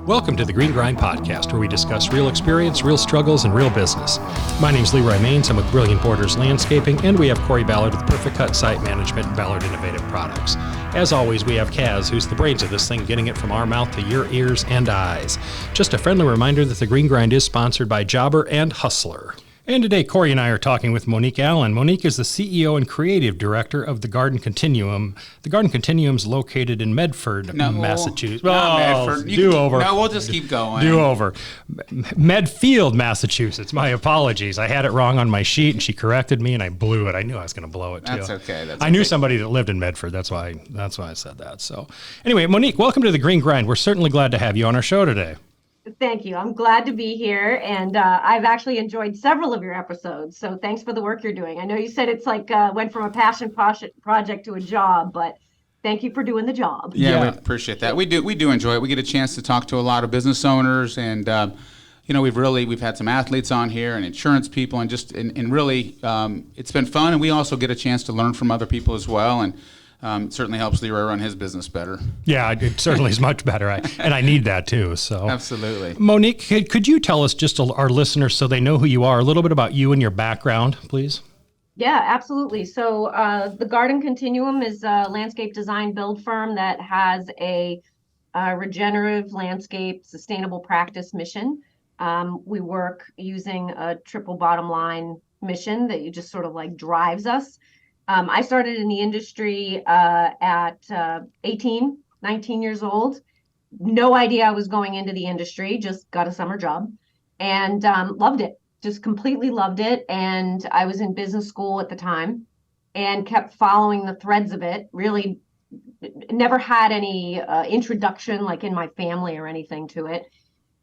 Welcome to the Green Grind Podcast, where we discuss real experience, real struggles, and real business. My name's Leroy Maines. I'm with Brilliant Borders Landscaping, and we have Kory Ballard with Perfect Cut Site Management and Ballard Innovative Products. As always, we have Kaz, who's the brains of this thing, getting it from our mouth to your ears and eyes. Just a friendly reminder that the Green Grind is sponsored by Jobber and Hustler. And today, Kory and I are talking with Monique Allen. Monique is the CEO and creative director of the Garden Continuum. The Garden Continuum is located in Medford, Massachusetts. Medford. Do-over. No, we'll just keep going. Do-over. Medfield, Massachusetts. My apologies. I had it wrong on my sheet, and she corrected me, and I blew it. I knew I was going to blow it, too. That's okay. I knew somebody that lived in Medford. That's why I said that. So anyway, Monique, welcome to the Green Grind. We're certainly glad to have you on our show today. Thank you. I'm glad to be here, and I've actually enjoyed several of your episodes, so thanks for the work you're doing. I know you said it's like went from a passion project to a job, but thank you for doing the job. Yeah, we appreciate that. We do enjoy it. We get a chance to talk to a lot of business owners, and we've had some athletes on here and insurance people, and really it's been fun, and we also get a chance to learn from other people as well, and it certainly helps Leroy run his business better. Yeah, it certainly is much better, and I need that too. So absolutely. Monique, could you tell us, just our listeners, so they know who you are, a little bit about you and your background, please? Yeah, absolutely. So the Garden Continuum is a landscape design build firm that has a regenerative landscape sustainable practice mission. We work using a triple bottom line mission that just sort of like drives us. I started in the industry at 19 years old. No idea I was going into the industry, just got a summer job and loved it, just completely loved it. And I was in business school at the time and kept following the threads of it. Really never had any introduction like in my family or anything to it.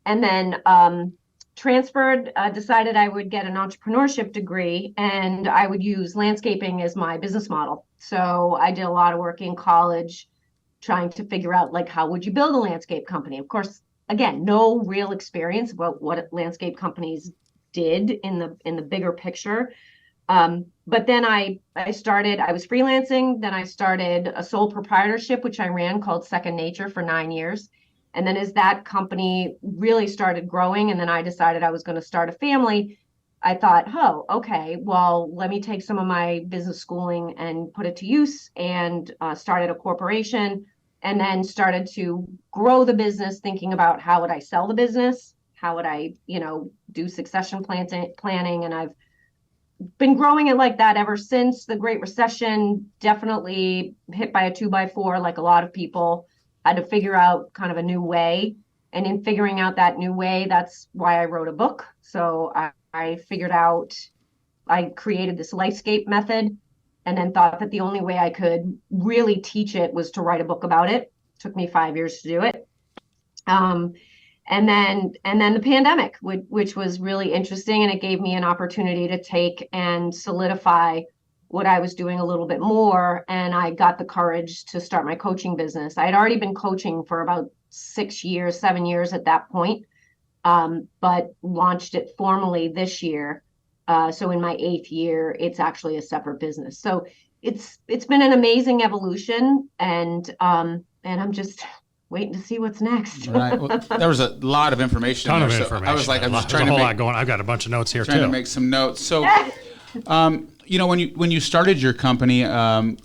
And then transferred, decided I would get an entrepreneurship degree and I would use landscaping as my business model. So I did a lot of work in college trying to figure out like how would you build a landscape company. Of course, again, no real experience about what landscape companies did in the bigger picture. But then I was freelancing. Then I started a sole proprietorship, which I ran called Second Nature for 9 years. And then as that company really started growing, and then I decided I was going to start a family, I thought, oh, okay, well, let me take some of my business schooling and put it to use, and started a corporation, and then started to grow the business, thinking about how would I sell the business? How would I, do succession planning? And I've been growing it like that ever since the Great Recession, definitely hit by a 2x4 like a lot of people. Had to figure out kind of a new way. And in figuring out that new way, that's why I wrote a book. So I created this Life-Scape method and then thought that the only way I could really teach it was to write a book about it. Took me 5 years to do it. And then the pandemic, which was really interesting. And it gave me an opportunity to take and solidify what I was doing a little bit more. And I got the courage to start my coaching business. I had already been coaching for about 7 years at that point, but launched it formally this year. So in my 8th year, it's actually a separate business. So it's been an amazing evolution, and I'm just waiting to see what's next. Right. Well, there was a lot of information. Ton there, of so information. I was like, I'm just trying to make a whole lot going. I've got a bunch of notes here trying too. to make some notes. So, when you started your company, did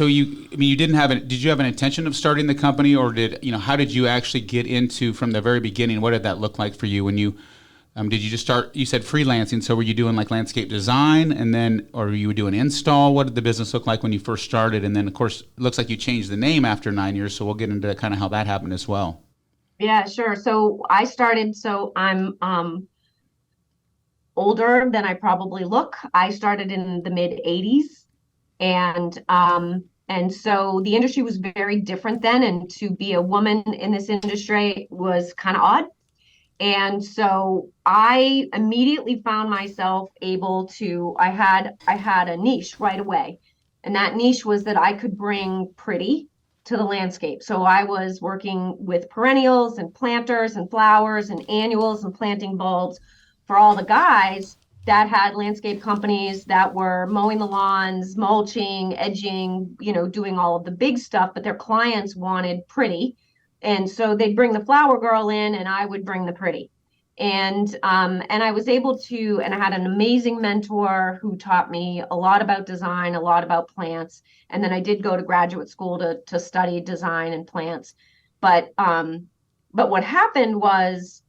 you have an intention of starting the company, or how did you actually get into from the very beginning? What did that look like for you when you, did you just start, you said freelancing, so were you doing like landscape design or you were doing install? What did the business look like when you first started? And then of course, it looks like you changed the name after 9 years, so we'll get into kind of how that happened as well. Yeah, sure. So I'm older than I probably look. I started in the mid 80s, and so the industry was very different then, and to be a woman in this industry was kind of odd. And so I immediately found myself able to, I had a niche right away, and that niche was that I could bring pretty to the landscape. So I was working with perennials and planters and flowers and annuals and planting bulbs for all the guys that had landscape companies that were mowing the lawns, mulching, edging, doing all of the big stuff, but their clients wanted pretty. And so they'd bring the flower girl in and I would bring the pretty. And I was able to, and I had an amazing mentor who taught me a lot about design, a lot about plants. And then I did go to graduate school to study design and plants. But what happened was,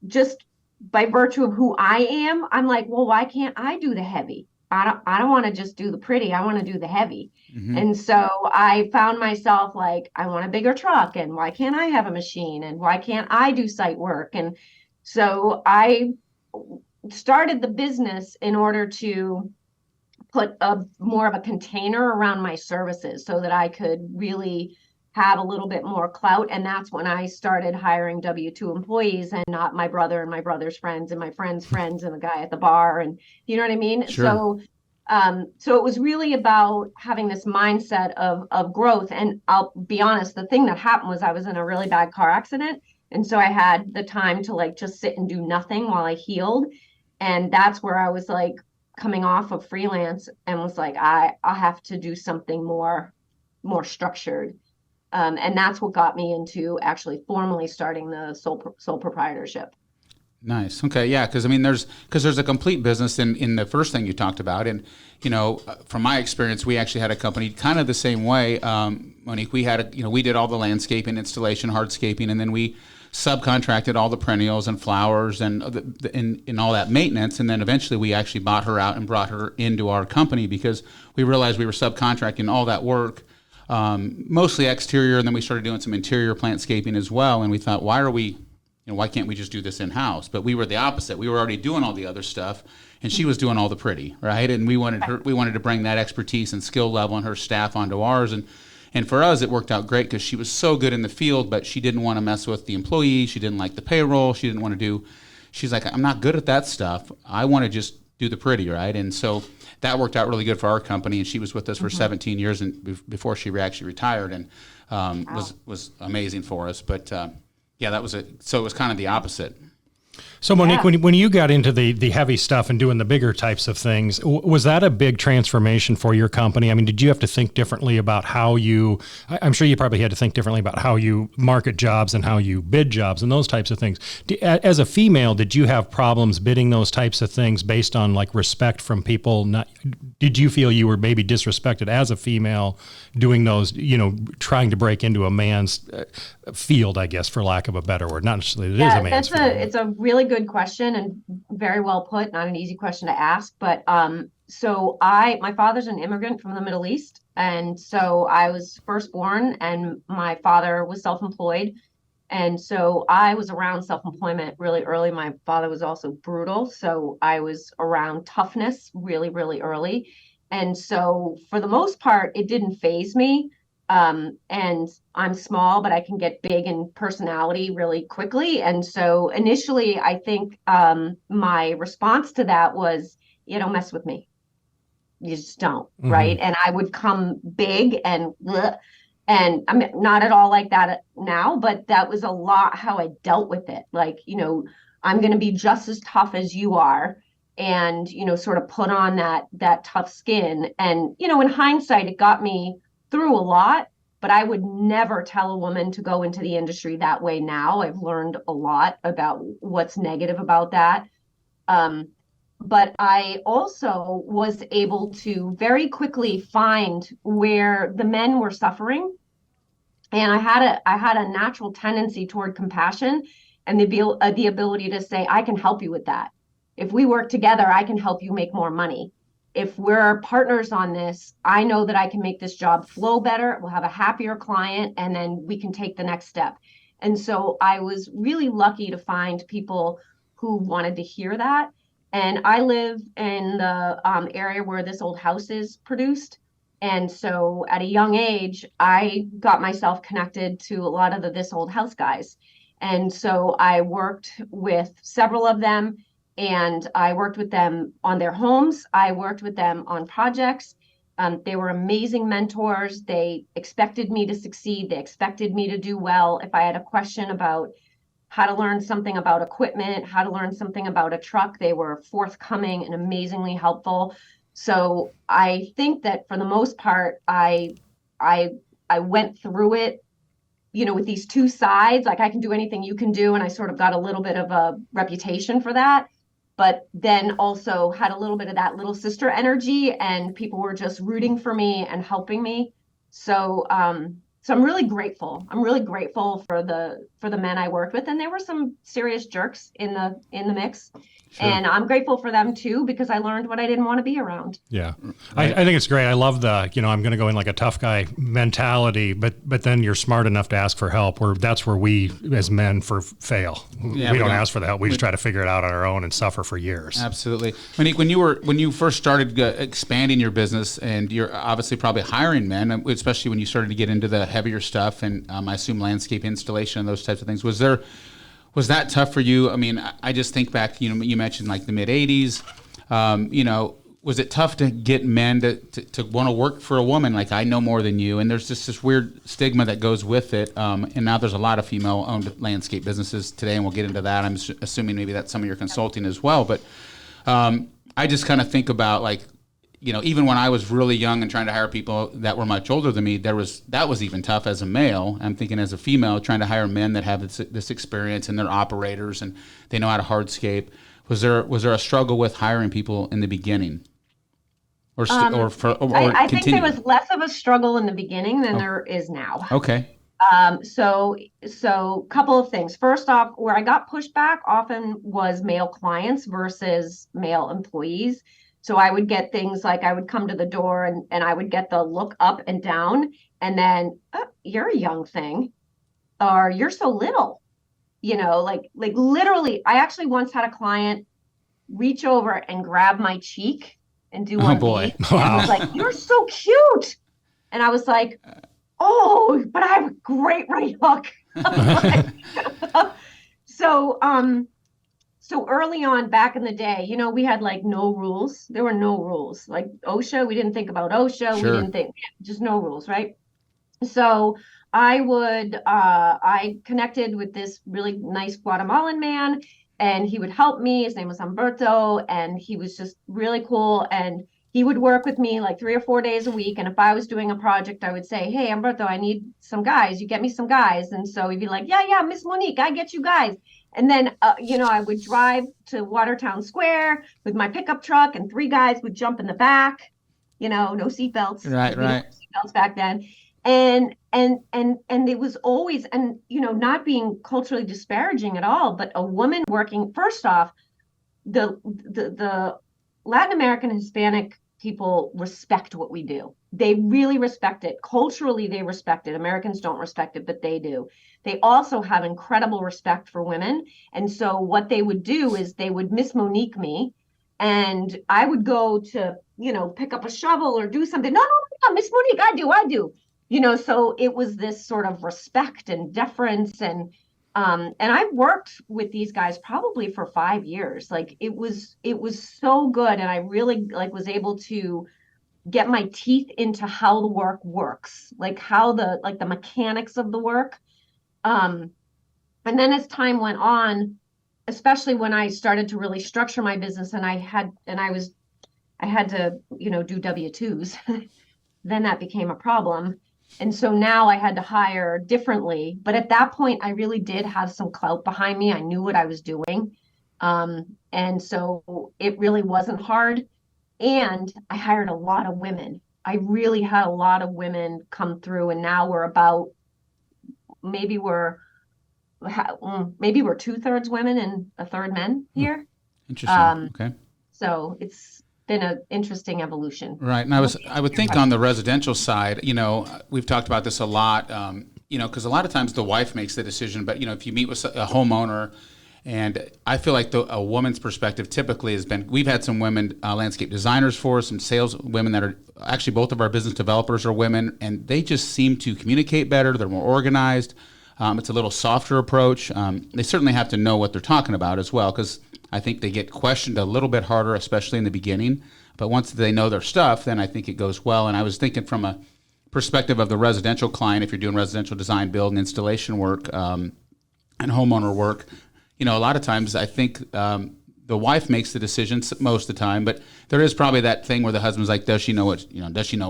just by virtue of who I am, I'm like, well, why can't I do the heavy? I don't want to just do the pretty. I want to do the heavy. Mm-hmm. And so I found myself like, I want a bigger truck, and why can't I have a machine, and why can't I do site work? And so I started the business in order to put more of a container around my services so that I could really have a little bit more clout. And that's when I started hiring W-2 employees and not my brother and my brother's friends and my friend's friends and the guy at the bar. And you know what I mean? Sure. So it was really about having this mindset of growth. And I'll be honest, the thing that happened was I was in a really bad car accident. And so I had the time to like just sit and do nothing while I healed. And that's where I was like coming off of freelance and was like, I have to do something more structured. And that's what got me into actually formally starting the sole proprietorship. Nice. Okay. Yeah. Because there's a complete business in the first thing you talked about, and from my experience, we actually had a company kind of the same way. Monique, we did all the landscaping, installation, hardscaping, and then we subcontracted all the perennials and flowers and all that maintenance. And then eventually we actually bought her out and brought her into our company because we realized we were subcontracting all that work. Mostly exterior, and then we started doing some interior plantscaping as well. And we thought, why can't we just do this in-house? But we were the opposite. We were already doing all the other stuff, and she was doing all the pretty, right? And we wanted to bring that expertise and skill level and her staff onto ours. And for us, it worked out great because she was so good in the field, but she didn't want to mess with the employees. She didn't like the payroll. She didn't want to do. She's like, I'm not good at that stuff. I want to just do the pretty, right? And so that worked out really good for our company, and she was with us for 17 years and before she actually retired, and Wow. was amazing for us. But yeah, that was it. So it was kind of the opposite. So Monique, Yeah. when you got into the heavy stuff and doing the bigger types of things, was that a big transformation for your company? I mean, did you have to think differently about I'm sure you probably had to think differently about how you market jobs and how you bid jobs and those types of things. As a female, did you have problems bidding those types of things based on like respect from people? Did you feel you were maybe disrespected as a female doing those, trying to break into a man's field, I guess, for lack of a better word? Not necessarily it is a man's field. It's a really good question and very well put. Not an easy question to ask, but so my father's an immigrant from the Middle East, and so I was firstborn, and my father was self-employed, and so I was around self-employment really early. My father was also brutal, so I was around toughness really, really early, and so for the most part, it didn't faze me. And I'm small, but I can get big in personality really quickly. And so initially, I think my response to that was, you don't mess with me. You just don't, right? And I would come big and I'm not at all like that now, but that was a lot how I dealt with it. Like, I'm going to be just as tough as you are. And, sort of put on that tough skin. And, in hindsight, it got me through a lot, but I would never tell a woman to go into the industry that way now. I've learned a lot about what's negative about that. But I also was able to very quickly find where the men were suffering. And I had a natural tendency toward compassion and the ability to say, I can help you with that. If we work together, I can help you make more money. If we're partners on this, I know that I can make this job flow better. We'll have a happier client, and then we can take the next step. And so I was really lucky to find people who wanted to hear that. And I live in the area where this old house is produced. And so at a young age, I got myself connected to a lot of the This Old House guys. And so I worked with several of them. And I worked with them on their homes. I worked with them on projects. They were amazing mentors. They expected me to succeed. They expected me to do well. If I had a question about how to learn something about equipment, how to learn something about a truck, they were forthcoming and amazingly helpful. So I think that for the most part, I went through it with these two sides, like I can do anything you can do. And I sort of got a little bit of a reputation for that, but then also had a little bit of that little sister energy, and people were just rooting for me and helping me. So, so I'm really grateful. I'm really grateful for the men I worked with, and there were some serious jerks in the mix. Sure. And I'm grateful for them too, because I learned what I didn't want to be around. Yeah. Right. I think it's great. I love the, I'm going to go in like a tough guy mentality, but then you're smart enough to ask for help, that's where we as men fail. Yeah, we don't ask for the help. We just try to figure it out on our own and suffer for years. Absolutely. Monique, when you first started expanding your business, and you're obviously probably hiring men, especially when you started to get into the heavier stuff, and I assume landscape installation and those types of things, was that tough for you? I mean, I just think back, you mentioned like the mid 80s, was it tough to get men to want to work for a woman? Like, I know more than you, and there's just this weird stigma that goes with it. And now there's a lot of female owned landscape businesses today, and we'll get into that. I'm assuming maybe that's some of your consulting as well. But I just kind of think about, like, even when I was really young and trying to hire people that were much older than me, that was even tough as a male. I'm thinking as a female, trying to hire men that have this experience, and they're operators and they know how to hardscape. Was there a struggle with hiring people in the beginning, I think there was less of a struggle in the beginning than there is now. Okay. So couple of things. First off, where I got pushback often was male clients versus male employees. So I would get things like, I would come to the door and I would get the look up and down, and then, oh, you're a young thing, or you're so little, like literally. I actually once had a client reach over and grab my cheek and do one. Oh boy. Wow. Was like, you're so cute. And I was like, oh, but I have a great right hook. So early on back in the day, we had like no rules. There were no rules. Like OSHA, we didn't think about OSHA. Sure. We didn't think, just no rules, right? So I connected with this really nice Guatemalan man, and he would help me. His name was Humberto, and he was just really cool. And he would work with me like 3 or 4 days a week. And if I was doing a project, I would say, hey, Humberto, I need some guys. You get me some guys. And so he'd be like, yeah, Miss Monique, I get you guys. And then, I would drive to Watertown Square with my pickup truck, and 3 guys would jump in the back, no seatbelts. Right. Seatbelts back then. And it was always, and, not being culturally disparaging at all, but a woman working, first off, the Latin American and Hispanic people respect what we do. They really respect it. Culturally, they respect it. Americans don't respect it, but they do. They also have incredible respect for women. And so what they would do is they would Miss Monique me, and I would go to, pick up a shovel or do something. No, Miss Monique, I do. So it was this sort of respect and deference. And I've worked with these guys probably for 5 years. Like it was so good. And I really was able to get my teeth into how the work works, like how the mechanics of the work. And then as time went on, especially when I started to really structure my business, and I had to, do W-2s, then that became a problem. And so now I had to hire differently. But at that point, I really did have some clout behind me. I knew what I was doing. And so it really wasn't hard. And I hired a lot of women. I really had a lot of women come through. And now we're about, maybe we're 2/3 women and 1/3 men here. Interesting. Okay. So it's been an interesting evolution. Right. And I would think on the residential side, we've talked about this a lot, because a lot of times the wife makes the decision, but, if you meet with a homeowner, and I feel like a woman's perspective typically has been, we've had some women landscape designers for us, some sales women that are actually, both of our business developers are women, and they just seem to communicate better. They're more organized. It's a little softer approach. They certainly have to know what they're talking about as well, because I think they get questioned a little bit harder, especially in the beginning. But once they know their stuff, then I think it goes well. And I was thinking from a perspective of the residential client, if you're doing residential design, build, and installation work, and homeowner work, a lot of times I think the wife makes the decisions most of the time, but there is probably that thing where the husband's like, does she know what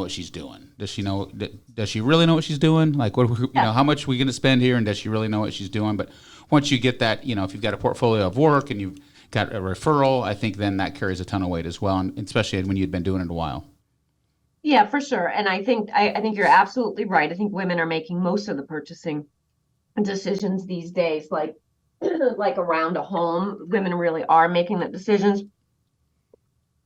she's doing? Does she really know what she's doing? Like, how much are we going to spend here? And does she really know what she's doing? But once you get that, if you've got a portfolio of work and you've got a referral, I think then that carries a ton of weight as well. And especially when you'd been doing it a while. Yeah, for sure. And I think you're absolutely right. I think women are making most of the purchasing decisions these days, like around a home. Women really are making the decisions.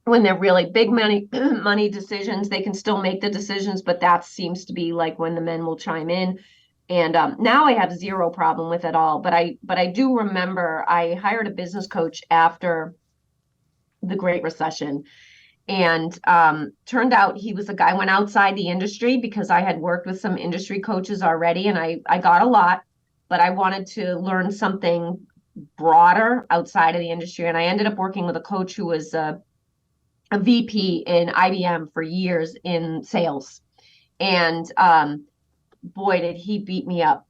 When they're really big money decisions, they can still make the decisions, but that seems to be like when the men will chime in. And now I have zero problem with it all. But I do remember I hired a business coach after the Great Recession. And turned out he was a guy, went outside the industry because I had worked with some industry coaches already, and I got a lot, but I wanted to learn something broader outside of the industry. And I ended up working with a coach who was a VP in IBM for years in sales. And boy, did he beat me up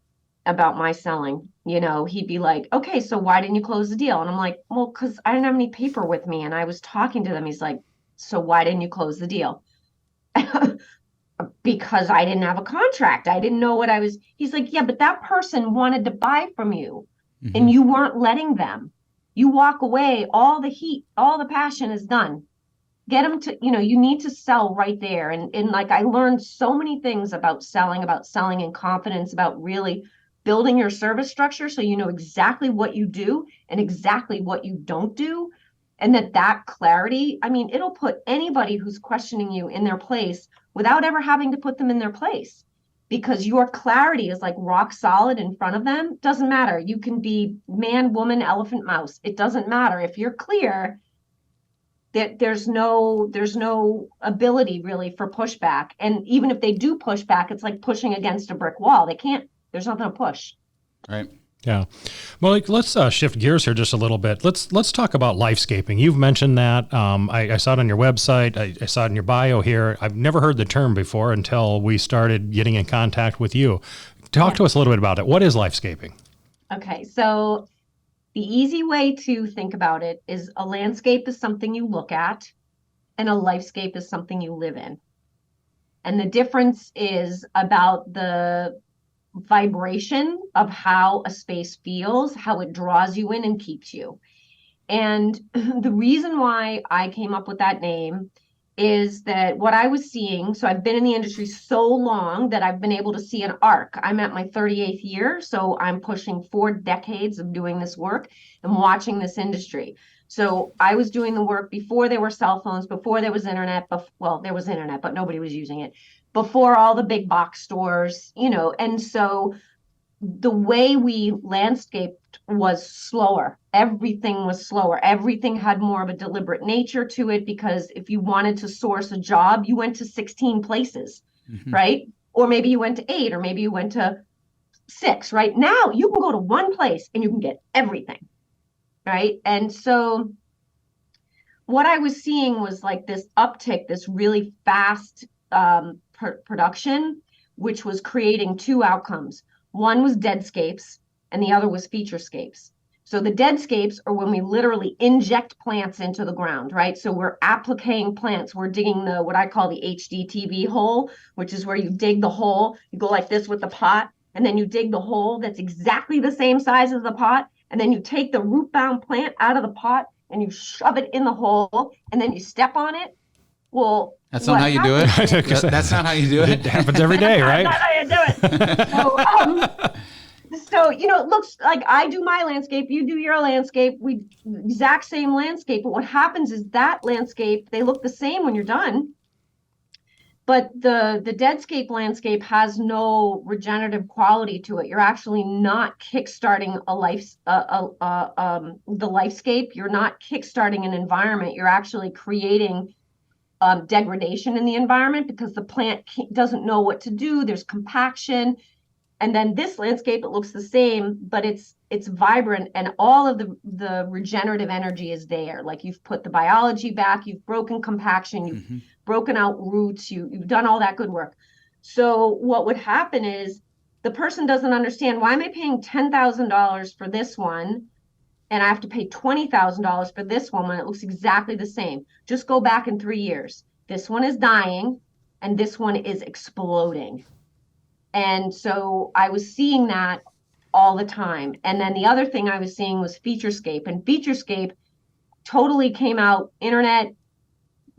about my selling. He'd be like, okay, so why didn't you close the deal? And I'm like, well, because I didn't have any paper with me. And I was talking to them. He's like, so why didn't you close the deal? Because I didn't have a contract. I didn't know what I was. He's like, yeah, but that person wanted to buy from you and you weren't letting them. You walk away, all the heat, all the passion is done. Get them to, you need to sell right there. And like, I learned so many things about selling in confidence, about really building your service structure so you know exactly what you do and exactly what you don't do. And that clarity, it'll put anybody who's questioning you in their place without ever having to put them in their place, because your clarity is like rock solid in front of them. Doesn't matter. You can be man, woman, elephant, mouse. It doesn't matter. If you're clear, that there's no ability really for pushback. And even if they do push back, it's like pushing against a brick wall. There's nothing to push. Right. Yeah. Monique, let's shift gears here just a little bit. Let's talk about Life-Scaping. You've mentioned that. I saw it on your website. I saw it in your bio here. I've never heard the term before until we started getting in contact with you. Talk to us a little bit about it. What is Life-Scaping? Okay. So the easy way to think about it is a landscape is something you look at and a lifescape is something you live in. And the difference is about the vibration of how a space feels, how it draws you in and keeps you. And the reason why I came up with that name is that what I was seeing, so I've been in the industry so long that I've been able to see an arc. I'm at my 38th year, so I'm pushing 4 decades of doing this work and watching this industry. So I was doing the work before there were cell phones, before there was internet. Well, there was internet, but nobody was using it. Before all the big box stores, and so the way we landscaped was slower. Everything was slower. Everything had more of a deliberate nature to it, because if you wanted to source a job, you went to 16 places, right? Or maybe you went to 8, or maybe you went to 6, right? Now you can go to one place and you can get everything, right? And so what I was seeing was like this uptick, this really fast production, which was creating 2 outcomes. One was deadscapes and the other was featurescapes. So the deadscapes are when we literally inject plants into the ground, right? So we're appliquing plants. We're digging what I call the HDTV hole, which is where you dig the hole. You go like this with the pot, and then you dig the hole that's exactly the same size as the pot. And then you take the root-bound plant out of the pot and you shove it in the hole, and then you step on it. Well, that's not how you do it. That's not how you do it. It happens every day, right? That's not how you do it. So, it looks like I do my landscape, you do your landscape, we exact same landscape. But what happens is that landscape, they look the same when you're done. But the deadscape landscape has no regenerative quality to it. You're actually not kickstarting the lifescape. You're not kickstarting an environment. You're actually creating degradation in the environment, because the plant doesn't know what to do. There's compaction. And then this landscape, it looks the same, but it's vibrant, and all of the regenerative energy is there. Like, you've put the biology back, you've broken compaction, you've broken out roots, you've done all that good work. So what would happen is the person doesn't understand, why am I paying $10,000 for this one and I have to pay $20,000 for this one when it looks exactly the same. Just go back in 3 years. This one is dying and this one is exploding. And so I was seeing that all the time. And then the other thing I was seeing was Featurescape, and Featurescape totally came out, internet,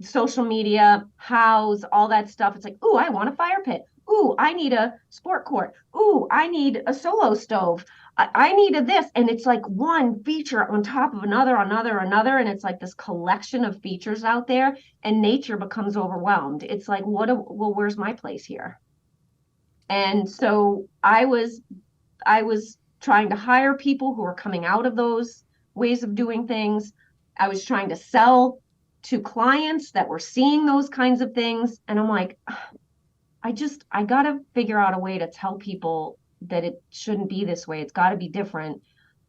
social media, house, all that stuff. It's like, ooh, I want a fire pit. Ooh, I need a sport court. Ooh, I need a solo stove. I need a this. And it's like one feature on top of another, another. And it's like this collection of features out there, and nature becomes overwhelmed. It's like, well, where's my place here? And so I was trying to hire people who were coming out of those ways of doing things. I was trying to sell to clients that were seeing those kinds of things. And I'm like, I got to figure out a way to tell people that it shouldn't be this way. It's got to be different.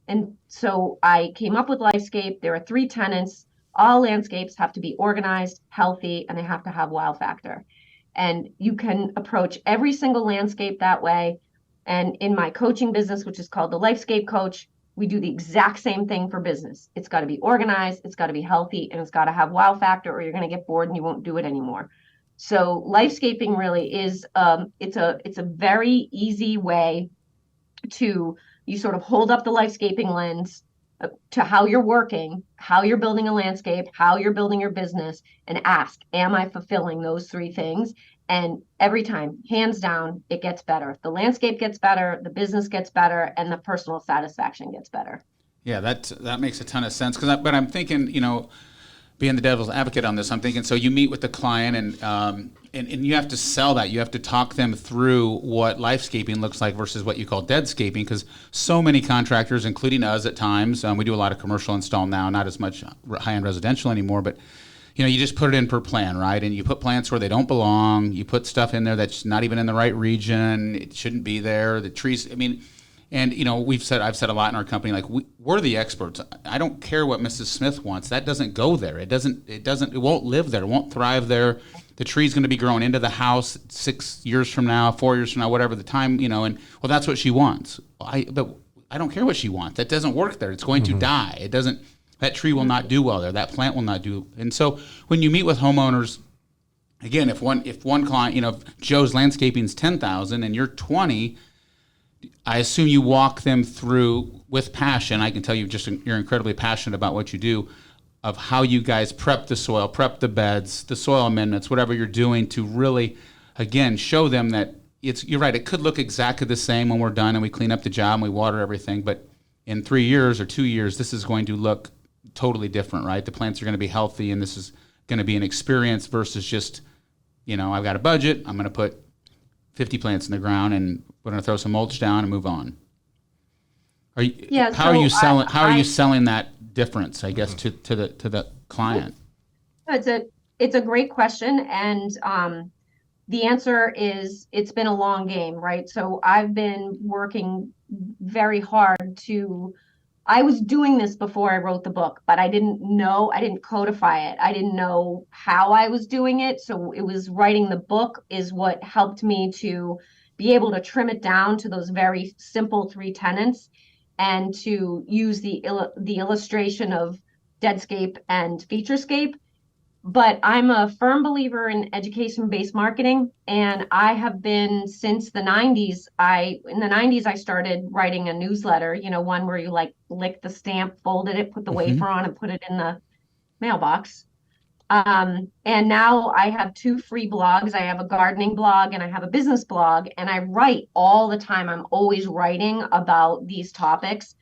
And so I came up with Lifescape. There are 3 tenets. All landscapes have to be organized, healthy, and they have to have wow factor. And you can approach every single landscape that way. And in my coaching business, which is called the Life-Scape Coach, we do the exact same thing for business. It's got to be organized, it's got to be healthy, and it's got to have wow factor, or you're going to get bored and you won't do it anymore. So Life-Scaping really is, it's a very easy way to, you sort of hold up the Life-Scaping lens to how you're working, how you're building a landscape, how you're building your business, and ask, am I fulfilling those 3 things? And every time, hands down, it gets better. The landscape gets better, the business gets better, and the personal satisfaction gets better. Yeah, that makes a ton of sense. But I'm thinking, being the devil's advocate on this, I'm thinking, so you meet with the client and you have to sell that. You have to talk them through what Life-Scaping looks like versus what you call deadscaping, because so many contractors, including us at times, we do a lot of commercial install now, not as much high-end residential anymore, but you just put it in per plan, right? And you put plants where they don't belong. You put stuff in there that's not even in the right region. It shouldn't be there. The trees, and I've said a lot in our company, like we're the experts. I don't care what Mrs. Smith wants. That doesn't go there. It won't live there. It won't thrive there. The tree's going to be growing into the house 6 years from now, 4 years from now, whatever the time, and well, that's what she wants. But I don't care what she wants. That doesn't work there. It's going to die. It doesn't. That tree will not do well there. That plant will not do. And so when you meet with homeowners, again, if one client, if Joe's landscaping is $10,000 and you're $20,000, I assume you walk them through with passion. I can tell you're incredibly passionate about what you do, of how you guys prep the soil, prep the beds, the soil amendments, whatever you're doing to really, again, show them that you're right. It could look exactly the same when we're done and we clean up the job and we water everything, but in 3 years or 2 years, this is going to look totally different, right? The plants are going to be healthy, and this is going to be an experience versus just, I've got a budget. I'm going to put 50 plants in the ground, and we're going to throw some mulch down and move on. How are you selling that difference, I guess, to the client? It's a great question, and the answer is it's been a long game, right? So I've been working very hard I was doing this before I wrote the book, but I didn't codify it. I didn't know how I was doing it. So it was writing the book is what helped me to be able to trim it down to those very simple 3 tenets, and to use the illustration of deadscape and featurescape. But I'm a firm believer in education-based marketing, and I have been since the 90s. In the 90s, I started writing a newsletter, one where you lick the stamp, folded it, put the wafer on, and put it in the mailbox. And now I have 2 free blogs. I have a gardening blog and I have a business blog, and I write all the time. I'm always writing about these topics.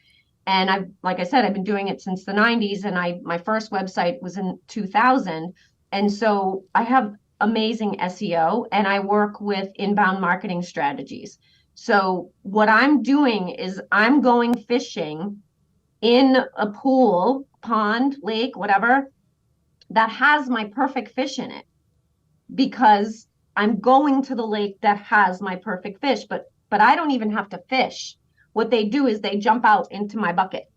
And like I said, I've been doing it since the 90s, and my first website was in 2000. And so I have amazing SEO, and I work with inbound marketing strategies. So what I'm doing is I'm going fishing in a pool, pond, lake, whatever, that has my perfect fish in it, because I'm going to the lake that has my perfect fish, but I don't even have to fish. What they do is they jump out into my bucket.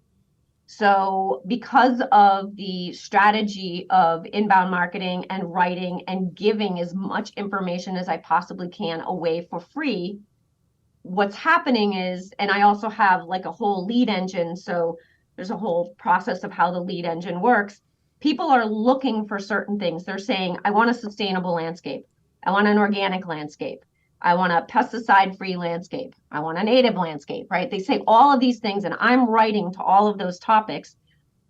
So because of the strategy of inbound marketing and writing and giving as much information as I possibly can away for free, what's happening is, and I also have like a whole lead engine. So there's a whole process of how the lead engine works. People are looking for certain things. They're saying, I want a sustainable landscape. I want an organic landscape. I want a pesticide-free landscape. I want a native landscape, right? They say all of these things, and I'm writing to all of those topics.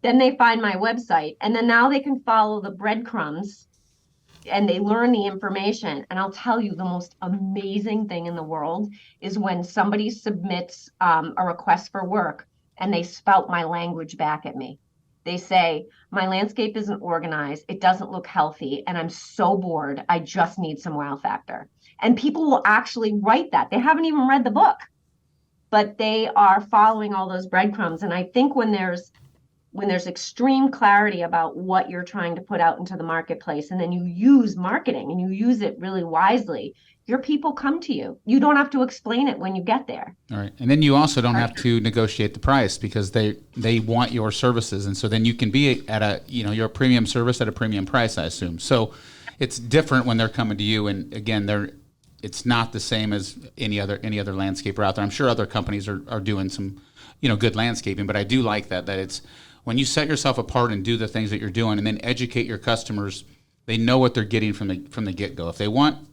Then they find my website, and then now they can follow the breadcrumbs and they learn the information. And I'll tell you, the most amazing thing in the world is when somebody submits a request for work and they spout my language back at me. They say, my landscape isn't organized, it doesn't look healthy, and I'm so bored, I just need some wow factor. And people will actually write that. They haven't even read the book, but they are following all those breadcrumbs. And I think when there's extreme clarity about what you're trying to put out into the marketplace, and then you use marketing and you use it really wisely, your people come to you. You don't have to explain it when you get there. All right. And then you also don't have to negotiate the price because they want your services. And so then you can be at a, you're a premium service at a premium price, I assume. So it's different when they're coming to you. And again, it's not the same as any other landscaper out there. I'm sure other companies are doing some, good landscaping, but I do like that it's, when you set yourself apart and do the things that you're doing and then educate your customers, they know what they're getting from the get-go. If they want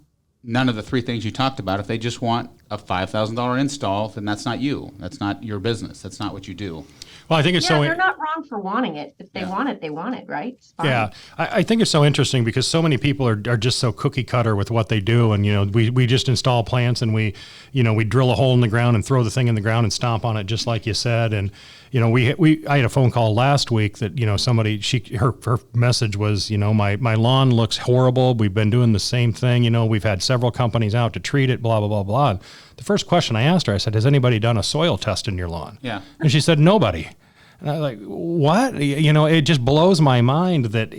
none of the three things you talked about, if they just want a $5,000 install, then that's not you. That's not your business. That's not what you do. Well, I think it's they're not wrong for wanting it. If they want it, they want it, right? It's fine. Yeah, I think it's so interesting because so many people are just so cookie cutter with what they do, and we just install plants and we drill a hole in the ground and throw the thing in the ground and stomp on it just like you said. And I had a phone call last week that somebody her message was my lawn looks horrible. We've been doing the same thing. We've had several companies out to treat it. Blah blah blah blah. And the first question I asked her, I said, "Has anybody done a soil test in your lawn?" Yeah, and she said nobody. And I was like, what? It just blows my mind that,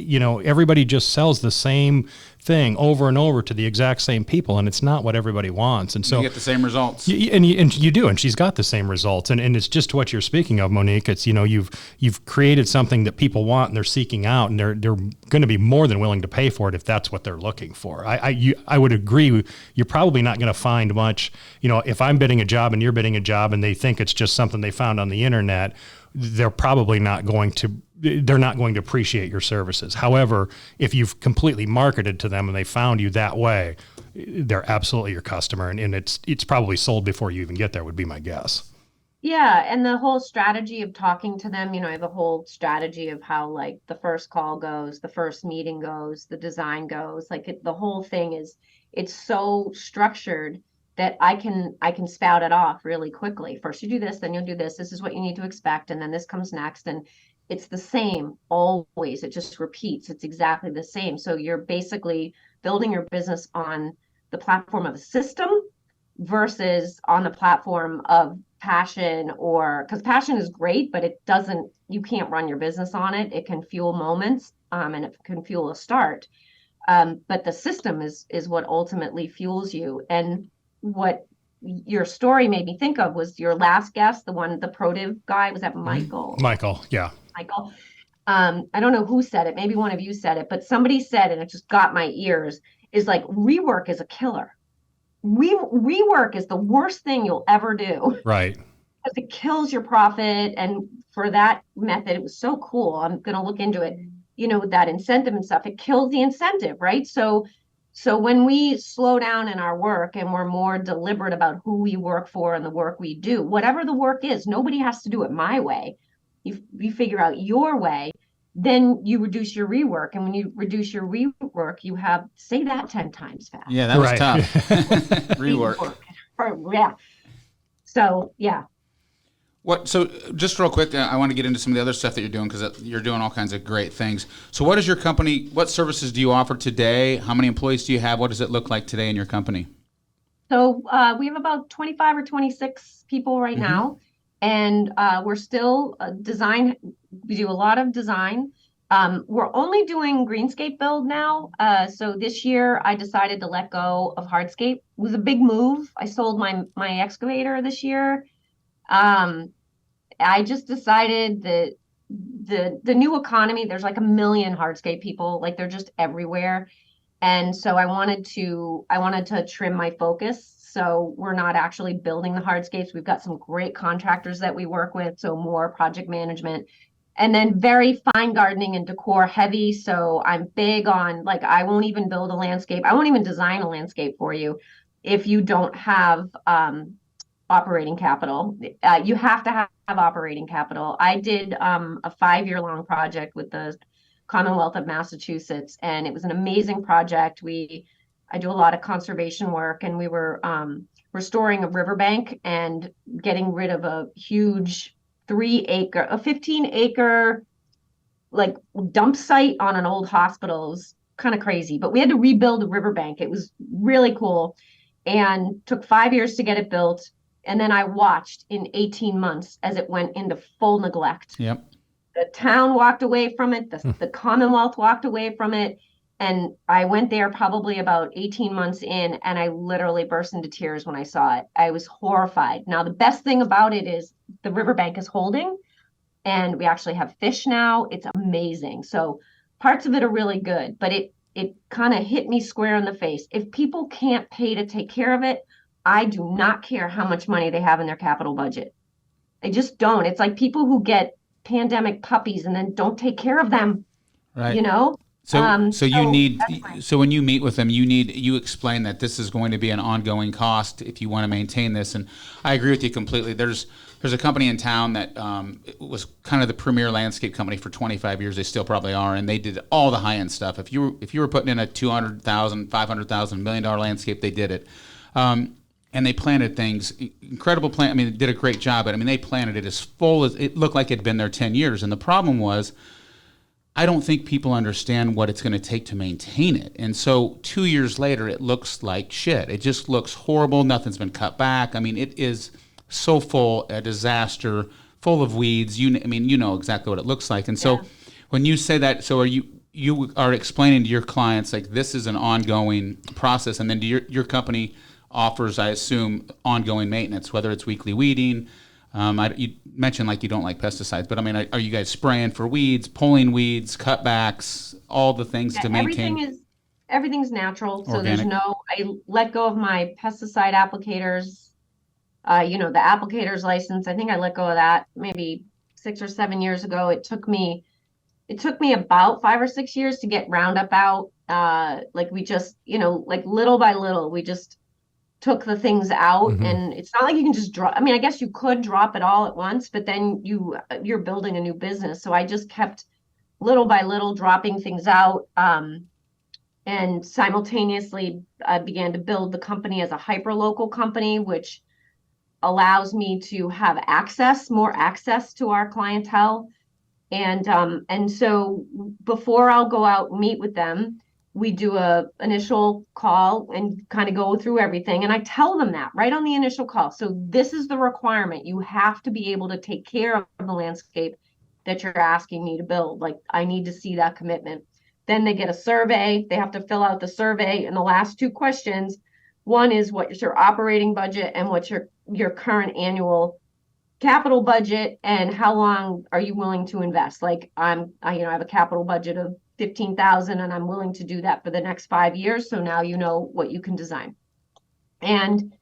everybody just sells the same thing over and over to the exact same people, and it's not what everybody wants. And so you get the same results. And you do, and she's got the same results. And it's just what you're speaking of, Monique. It's, you've created something that people want and they're seeking out, and they're going to be more than willing to pay for it if that's what they're looking for. I would agree. You're probably not going to find much, if I'm bidding a job and you're bidding a job and they think it's just something they found on the internet, they're not going to appreciate your services. However, if you've completely marketed to them and they found you that way, they're absolutely your customer. And it's probably sold before you even get there would be my guess. Yeah. And the whole strategy of talking to them, I have a whole strategy of how like the first call goes, the first meeting goes, the design goes, the whole thing it's so structured that I can spout it off really quickly. First you do this, then you'll do this. This is what you need to expect. And then this comes next. And it's the same always. It just repeats. It's exactly the same. So you're basically building your business on the platform of a system versus on the platform of passion, because passion is great, but you can't run your business on it. It can fuel moments and it can fuel a start. But the system is what ultimately fuels you. And what your story made me think of was your last guest, the ProDiv guy. Was that Michael? Michael, yeah. Michael. I don't know who said it. Maybe one of you said it, but somebody said, and it just got my ears, is like rework is a killer. Rework is the worst thing you'll ever do. Right. Because it kills your profit. And for that method, it was so cool. I'm going to look into it. That incentive and stuff, it kills the incentive, right? So when we slow down in our work and we're more deliberate about who we work for and the work we do, whatever the work is, nobody has to do it my way. You figure out your way, then you reduce your rework. And when you reduce your rework, say that 10 times fast. Yeah, that was tough. Rework. Yeah. So, yeah. So just real quick, I want to get into some of the other stuff that you're doing because you're doing all kinds of great things. So what is your company, what services do you offer today? How many employees do you have? What does it look like today in your company? So we have about 25 or 26 people right now. And we're still design. We do a lot of design. We're only doing greenscape build now. So this year I decided to let go of hardscape. It was a big move. I sold my excavator this year. I just decided that the new economy, there's like 1 million hardscape people, they're just everywhere. And so I wanted to trim my focus. So we're not actually building the hardscapes. We've got some great contractors that we work with, so more project management. And then very fine gardening and decor heavy. So I'm big on, like, I won't even build a landscape. I won't even design a landscape for you if you don't have operating capital. You have to have operating capital. I did a 5-year long project with the Commonwealth of Massachusetts, and it was an amazing project. I do a lot of conservation work, and we were restoring a riverbank and getting rid of a huge 15-acre like dump site on an old hospital. It was kind of crazy, but we had to rebuild a riverbank. It was really cool and took 5 years to get it built. And then I watched in 18 months as it went into full neglect. Yep. The town walked away from it. The Commonwealth walked away from it. And I went there probably about 18 months in, and I literally burst into tears when I saw it. I was horrified. Now, the best thing about it is the riverbank is holding, and we actually have fish now. It's amazing. So parts of it are really good, but it kind of hit me square in the face. If people can't pay to take care of it, I do not care how much money they have in their capital budget. I just don't. It's like people who get pandemic puppies and then don't take care of them, Right. you know? So when you meet with them, you explain that this is going to be an ongoing cost if you want to maintain this. And I agree with you completely. There's a company in town that was kind of the premier landscape company for 25 years. They still probably are, and they did all the high end stuff. If you were putting in a $200,000, $500,000, $1 million landscape, they did it. And they planted things, incredible plant. I mean, they did a great job. But I mean, they planted it as full as it looked like it had been there 10 years. And the problem was, I don't think people understand what it's going to take to maintain it. And so 2 years later, it looks like shit. It just looks horrible. Nothing's been cut back. I mean, it is so full, a disaster, full of weeds. You know exactly what it looks like. And so when you say that, so you are explaining to your clients, like, this is an ongoing process. And then your company offers, I assume, ongoing maintenance, whether it's weekly weeding. You mentioned like you don't like pesticides, but I mean, are you guys spraying for weeds, pulling weeds, cutbacks, all the things to maintain? Everything's natural. So Organic. I let go of my pesticide applicators, the applicator's license. I think I let go of that maybe 6 or 7 years ago. It took me about 5 or 6 years to get Roundup out. Like we just, like little by little, we just took the things out. Mm-hmm. And it's not like you can just drop. I mean, I guess you could drop it all at once, but then you're building a new business. So I just kept little by little dropping things out, and simultaneously began to build the company as a hyper-local company, which allows me to have more access to our clientele. And so before I'll go out and meet with them, we do a initial call and kind of go through everything. And I tell them that right on the initial call. So this is the requirement. You have to be able to take care of the landscape that you're asking me to build. Like, I need to see that commitment. Then they get a survey. They have to fill out the survey. And the last 2 questions, one is what's your operating budget and what's your current annual capital budget, and how long are you willing to invest? Like I have a capital budget of $15,000 and I'm willing to do that for the next 5 years. So now you know what you can design. And,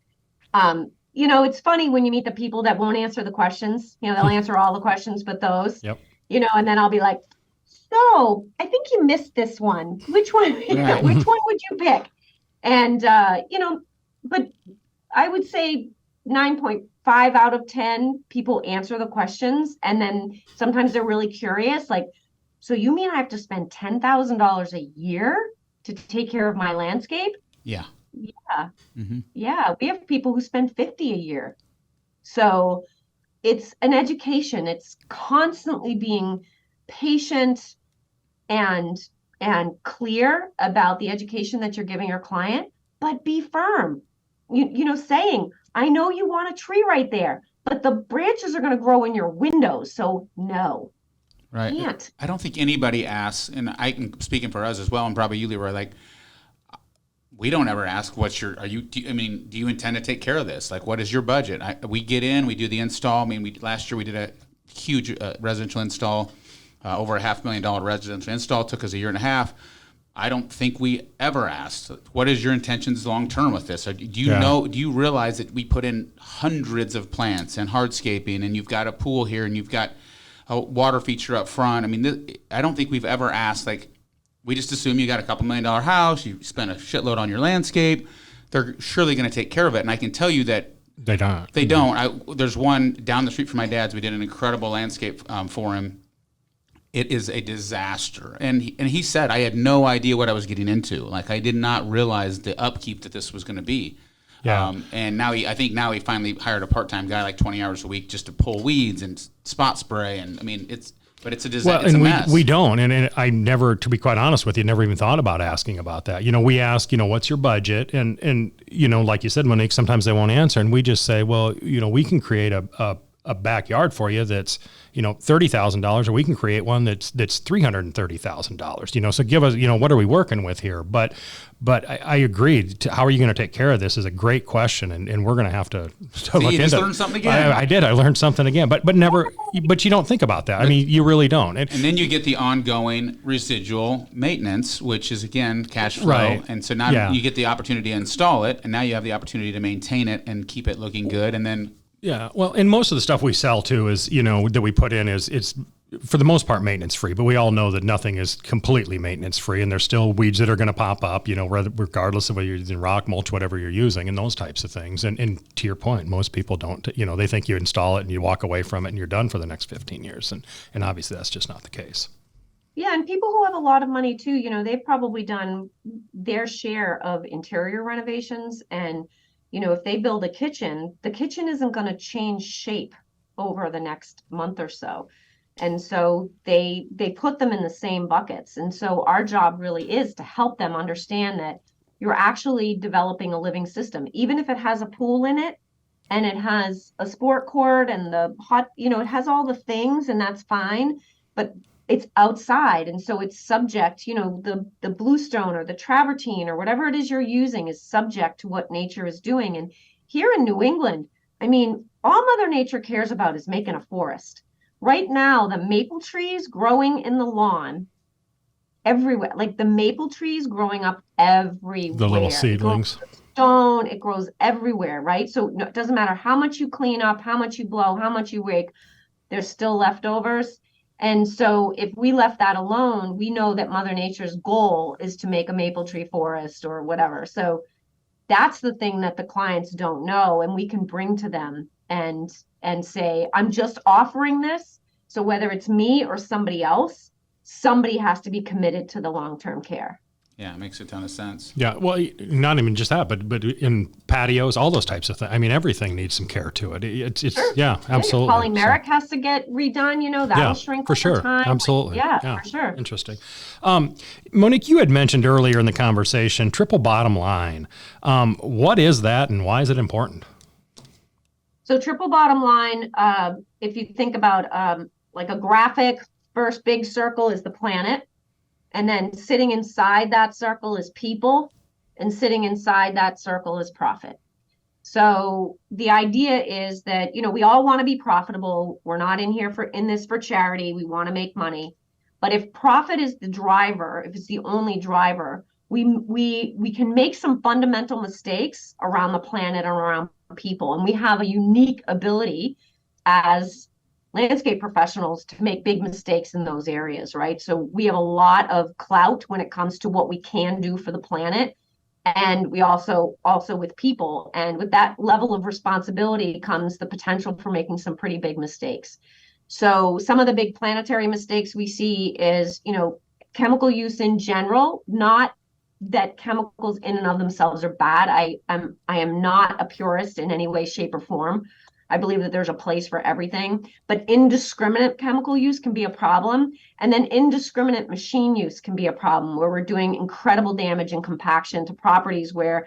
it's funny when you meet the people that won't answer the questions, they'll answer all the questions, but those, Yep. And then I'll be like, so I think you missed this one. Which one, Right. which one would you pick? And, but I would say 9.5 out of 10 people answer the questions. And then sometimes they're really curious, like, so you mean I have to spend $10,000 a year to take care of my landscape? Yeah. Yeah. Mm-hmm. Yeah. We have people who spend 50 a year. So it's an education. It's constantly being patient and clear about the education that you're giving your client, but be firm. Saying, I know you want a tree right there, but the branches are going to grow in your windows. So no. Right. Can't. I don't think anybody asks, and I'm speaking for us as well, and probably you, Leroy, like, we don't ever ask do you intend to take care of this? Like, what is your budget? We get in, we do the install. I mean, last year we did a huge residential install, over $500,000 residential install. It took us a year and a half. I don't think we ever asked, what is your intentions long term with this? Or do you realize that we put in hundreds of plants and hardscaping, and you've got a pool here and you've got a water feature up front? I mean, I don't think we've ever asked, like, we just assume you got a $2 million house, you spent a shitload on your landscape, they're surely going to take care of it. And I can tell you that they don't. They don't. There's one down the street from my dad's. We did an incredible landscape for him. It is a disaster. And he said, I had no idea what I was getting into. Like, I did not realize the upkeep that this was going to be. Yeah. And now he finally hired a part-time guy, like 20 hours a week, just to pull weeds and spot spray. And I mean, it's a disaster. Well, it's and a mess. we don't. And I never, to be quite honest with you, never even thought about asking about that. We ask, what's your budget? And like you said, Monique, sometimes they won't answer. And we just say, well, we can create a backyard for you that's, $30,000, or we can create one that's $330,000, so give us, what are we working with here? But I agree. How are you going to take care of this is a great question. And we're going to have to look into it. You just learned something again. I did. I learned something again, but you don't think about that. I mean, you really don't. And then you get the ongoing residual maintenance, which is, again, cash flow. Right. And so now you get the opportunity to install it, and now you have the opportunity to maintain it and keep it looking good. And then yeah, well, and most of the stuff we sell too is, that we put in it's for the most part maintenance free, but we all know that nothing is completely maintenance free, and there's still weeds that are going to pop up, regardless of whether you're using rock mulch, whatever you're using, and those types of things. And to your point, most people don't, they think you install it and you walk away from it and you're done for the next 15 years. And obviously that's just not the case. Yeah, and people who have a lot of money too, they've probably done their share of interior renovations, and if they build a kitchen, the kitchen isn't going to change shape over the next month or so. And so they put them in the same buckets. And so our job really is to help them understand that you're actually developing a living system, even if it has a pool in it and it has a sport court and the hot, it has all the things, and that's fine, but it's outside. And so it's subject, the bluestone or the travertine or whatever it is you're using is subject to what nature is doing. And here in New England, I mean, all Mother Nature cares about is making a forest. Right now, the maple trees growing in the lawn everywhere, like the maple trees growing up everywhere. The little seedlings. Stone, it grows everywhere, right? So it doesn't matter how much you clean up, how much you blow, how much you rake, there's still leftovers. And so if we left that alone, we know that Mother Nature's goal is to make a maple tree forest or whatever. So that's the thing that the clients don't know, and we can bring to them and say, I'm just offering this. So whether it's me or somebody else, somebody has to be committed to the long-term care. Yeah, it makes a ton of sense. Yeah, well, not even just that, but in patios, all those types of things. I mean, everything needs some care to it. It's sure. Yeah, absolutely. Polymeric has to get redone, that'll shrink for sure. time. Absolutely. Yeah, for sure. Interesting. Monique, you had mentioned earlier in the conversation, triple bottom line. What is that and why is it important? So triple bottom line, if you think about like a graphic, first big circle is the planet. And then sitting inside that circle is people, and sitting inside that circle is profit. So the idea is that, we all want to be profitable. We're not in this for charity. We want to make money. But if profit is the driver, if it's the only driver, we can make some fundamental mistakes around the planet and around people. And we have a unique ability as landscape professionals to make big mistakes in those areas, right? So we have a lot of clout when it comes to what we can do for the planet. And we also with people. And with that level of responsibility comes the potential for making some pretty big mistakes. So some of the big planetary mistakes we see is, chemical use in general, not that chemicals in and of themselves are bad. I am not a purist in any way, shape, or form. I believe that there's a place for everything, but indiscriminate chemical use can be a problem. And then indiscriminate machine use can be a problem, where we're doing incredible damage and compaction to properties where,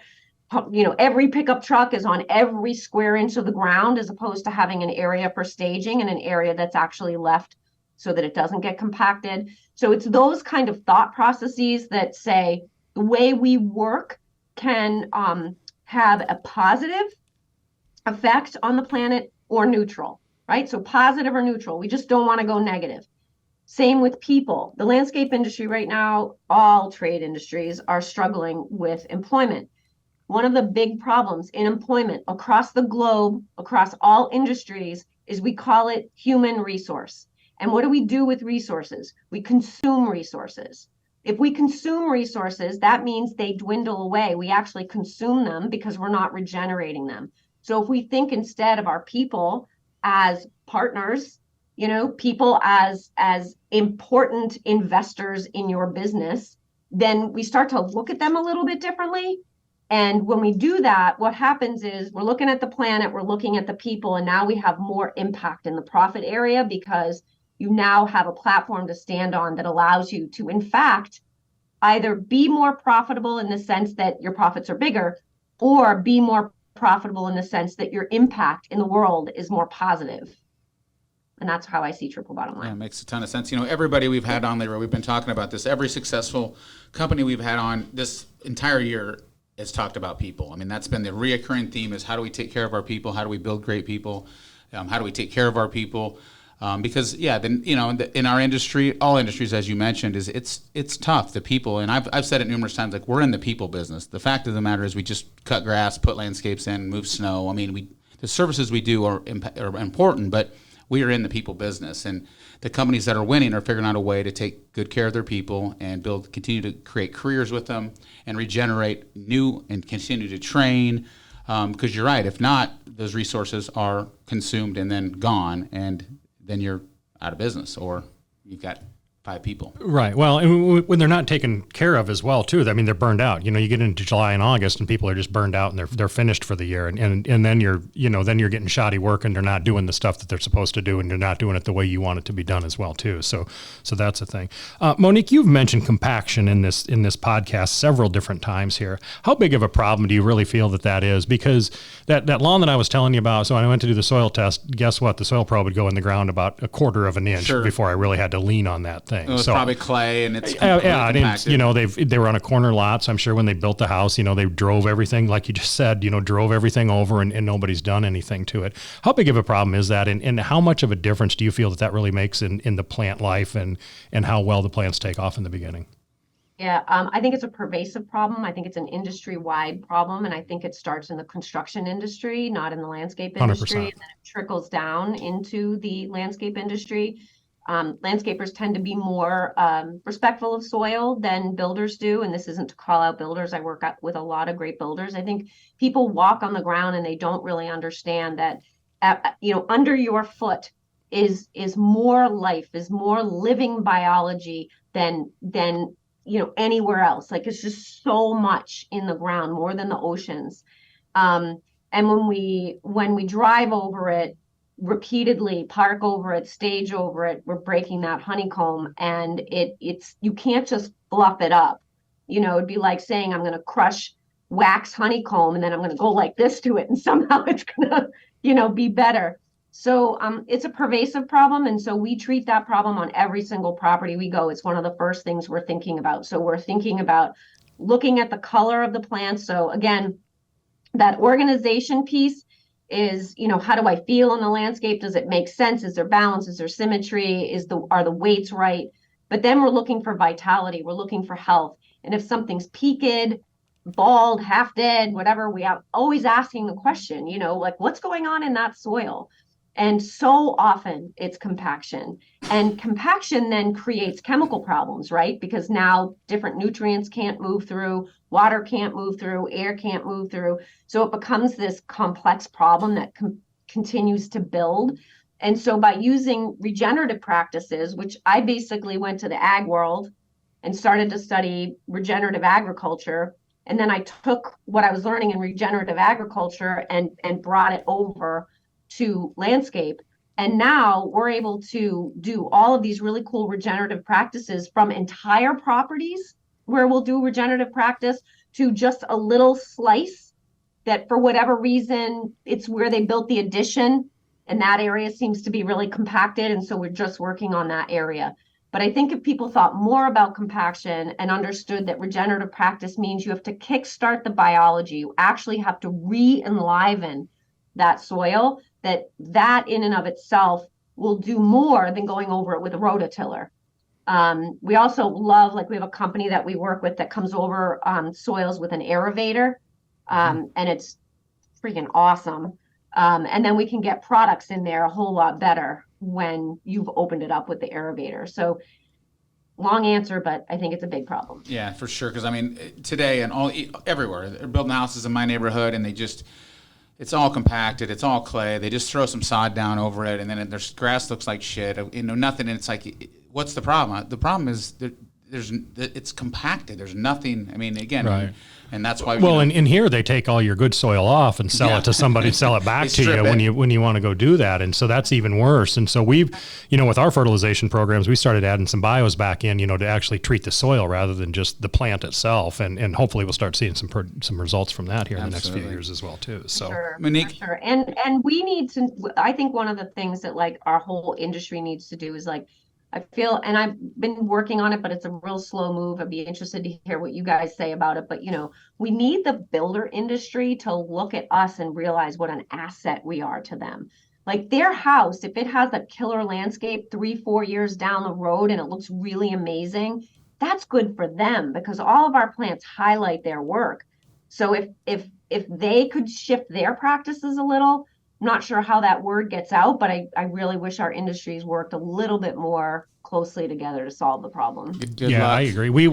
every pickup truck is on every square inch of the ground, as opposed to having an area for staging and an area that's actually left so that it doesn't get compacted. So it's those kind of thought processes that say the way we work can have a positive effect on the planet or neutral, right? So positive or neutral. We just don't want to go negative. Same with people. The landscape industry right now, all trade industries are struggling with employment. One of the big problems in employment across the globe, across all industries, is we call it human resource. And what do we do with resources? We consume resources. If we consume resources, that means they dwindle away. We actually consume them because we're not regenerating them. So if we think instead of our people as partners, people as important investors in your business, then we start to look at them a little bit differently. And when we do that, what happens is we're looking at the planet, we're looking at the people, and now we have more impact in the profit area because you now have a platform to stand on that allows you to, in fact, either be more profitable in the sense that your profits are bigger, or be more profitable in the sense that your impact in the world is more positive. And that's how I see triple bottom line. Yeah, it makes a ton of sense. Everybody we've had on there, we've been talking about this. Every successful company we've had on this entire year has talked about people. I mean, that's been the reoccurring theme: is how do we take care of our people? How do we build great people? How do we take care of our people? Because in our industry, all industries, as you mentioned, is it's tough. The people, and I've said it numerous times, like, we're in the people business. The fact of the matter is, we just cut grass, put landscapes in, move snow. I mean, the services we do are important, but we are in the people business, and the companies that are winning are figuring out a way to take good care of their people and continue to create careers with them and regenerate new and continue to train. Because you're right, if not, those resources are consumed and then gone, and then you're out of business, or you've got 5 people. Right. Well, and when they're not taken care of as well, too, I mean, they're burned out. You get into July and August and people are just burned out and they're finished for the year. And then you're getting shoddy work and they're not doing the stuff that they're supposed to do, and they're not doing it the way you want it to be done as well, too. So that's a thing. Monique, you've mentioned compaction in this podcast several different times here. How big of a problem do you really feel that is? Because that lawn that I was telling you about, so when I went to do the soil test, guess what? The soil probe would go in the ground about 1/4 of an inch before I really had to lean on that thing. It was probably clay, and it's they were on a corner lot, so I'm sure when they built the house, they drove everything, like you just said, drove everything over, and nobody's done anything to it. How big of a problem is that, and how much of a difference do you feel that really makes in the plant life and how well the plants take off in the beginning? Yeah, I think it's a pervasive problem. I think it's an industry-wide problem, and I think it starts in the construction industry, not in the landscape industry, 100%. And then it trickles down into the landscape industry. Landscapers tend to be more respectful of soil than builders do. And this isn't to call out builders. I work with a lot of great builders. I think people walk on the ground and they don't really understand that, under your foot is more life, is more living biology than anywhere else. Like, it's just so much in the ground, more than the oceans. And when we drive over it, repeatedly, park over it, stage over it, we're breaking that honeycomb, and it's you can't just fluff it up. It'd be like saying I'm going to crush wax honeycomb and then I'm going to go like this to it and somehow it's going to be better. So it's a pervasive problem, and so we treat that problem on every single property we go. It's one of the first things we're thinking about. So we're thinking about looking at the color of the plants. So again, that organization piece is, how do I feel in the landscape? Does it make sense? Is there balance? Is there symmetry? Are the weights right? But then we're looking for vitality. We're looking for health. And if something's peaked, bald, half dead, whatever, we are always asking the question, like, what's going on in that soil? And so often it's compaction. And compaction then creates chemical problems, right? Because now different nutrients can't move through, water can't move through, air can't move through. So it becomes this complex problem that continues to build. And so by using regenerative practices, which I basically went to the ag world and started to study regenerative agriculture, and then I took what I was learning in regenerative agriculture and brought it over to landscape. And now we're able to do all of these really cool regenerative practices from entire properties where we'll do regenerative practice to just a little slice that for whatever reason, it's where they built the addition and that area seems to be really compacted. And so we're just working on that area. But I think if people thought more about compaction and understood that regenerative practice means you have to kickstart the biology, you actually have to re-enliven that soil, that in and of itself will do more than going over it with a rototiller. We also love, like we have a company that we work with that comes over soils with an aerator, and it's freaking awesome. And then we can get products in there a whole lot better when you've opened it up with the aerator. So long answer, but I think it's a big problem. Yeah, for sure. Because I mean, today and everywhere, they're building houses in my neighborhood, and it's all compacted, it's all clay. They just throw some sod down over it, and then their grass looks like shit. Nothing. And it's like, what's the problem? The problem is it's compacted. There's nothing. I mean, again, right. And that's why. Well, in here they take all your good soil off and sell it to somebody, sell it back to you when you want to go do that, and so that's even worse. And so we've, with our fertilization programs, we started adding some bios back in, to actually treat the soil rather than just the plant itself, and hopefully we'll start seeing some results from that here in the next few years as well too. So, sure, Monique, sure. And we need to. I think one of the things that like our whole industry needs to do is like. I feel, and I've been working on it, but it's a real slow move. I'd be interested to hear what you guys say about it. But, we need the builder industry to look at us and realize what an asset we are to them. Like their house, if it has a killer landscape 3-4 years down the road and it looks really amazing, that's good for them because all of our plants highlight their work. So if they could shift their practices a little, I'm not sure how that word gets out, but I really wish our industries worked a little bit more closely together to solve the problem. Good yeah, luck. I agree. We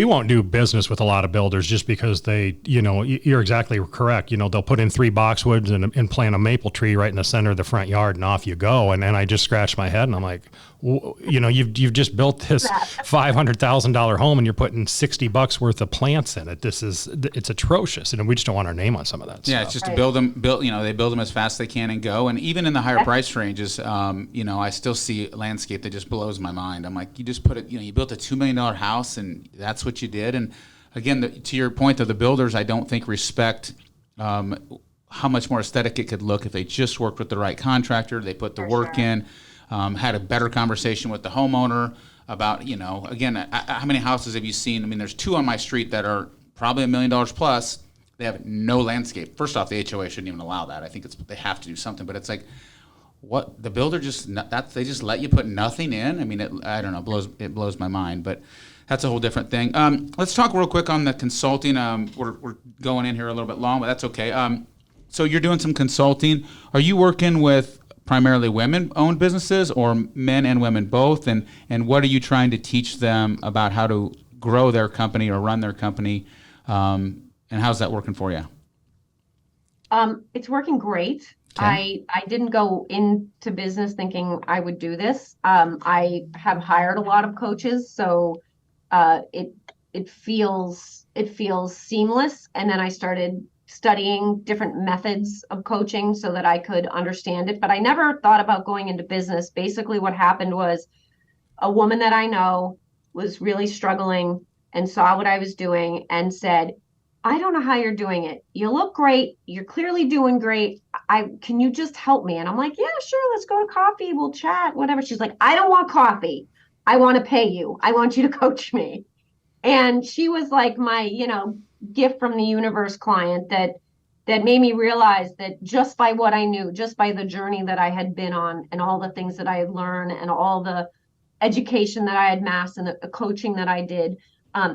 won't do business with a lot of builders just because they, you're exactly correct. They'll put in 3 boxwoods and plant a maple tree right in the center of the front yard and off you go. And I just scratch my head and I'm like, you've just built this $500,000 home and you're putting $60 worth of plants in it. It's atrocious. And we just don't want our name on some of that stuff. Yeah, it's just to build them, they build them as fast as they can and go. And even in the higher price ranges, I still see landscape that just blows my mind. I'm like, you just put it, you built a $2 million house and that's what you did. And again, to your point of the builders, I don't think respect how much more aesthetic it could look if they just worked with the right contractor, they put the work in, had a better conversation with the homeowner about, again, how many houses have you seen? I mean, there's 2 on my street that are probably $1 million plus. They have no landscape. First off, the HOA shouldn't even allow that. I think they have to do something, but it's like, what the builder they just let you put nothing in. I mean, I don't know, it blows my mind, but that's a whole different thing. Let's talk real quick on the consulting. We're going in here a little bit long, but that's okay. So you're doing some consulting. Are you working with primarily women-owned businesses or men and women both? And what are you trying to teach them about how to grow their company or run their company? And how's that working for you? It's working great. Okay. I didn't go into business thinking I would do this. I have hired a lot of coaches, so it feels seamless. And then I started studying different methods of coaching so that I could understand it. But I never thought about going into business. Basically, what happened was a woman that I know was really struggling and saw what I was doing and said, I don't know how you're doing it. You look great. You're clearly doing great. Can you just help me? And I'm like, yeah, sure. Let's go to coffee. We'll chat, whatever. She's like, I don't want coffee. I want to pay you. I want you to coach me. And she was like my, gift from the universe client that made me realize that just by what I knew, just by the journey that I had been on and all the things that I had learned and all the education that I had amassed and the coaching that I did,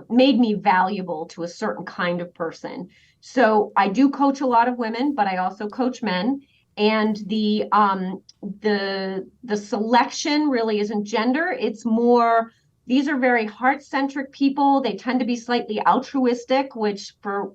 made me valuable to a certain kind of person. So I do coach a lot of women, but I also coach men. And the selection really isn't gender. It's more, these are very heart-centric people. They tend to be slightly altruistic, which for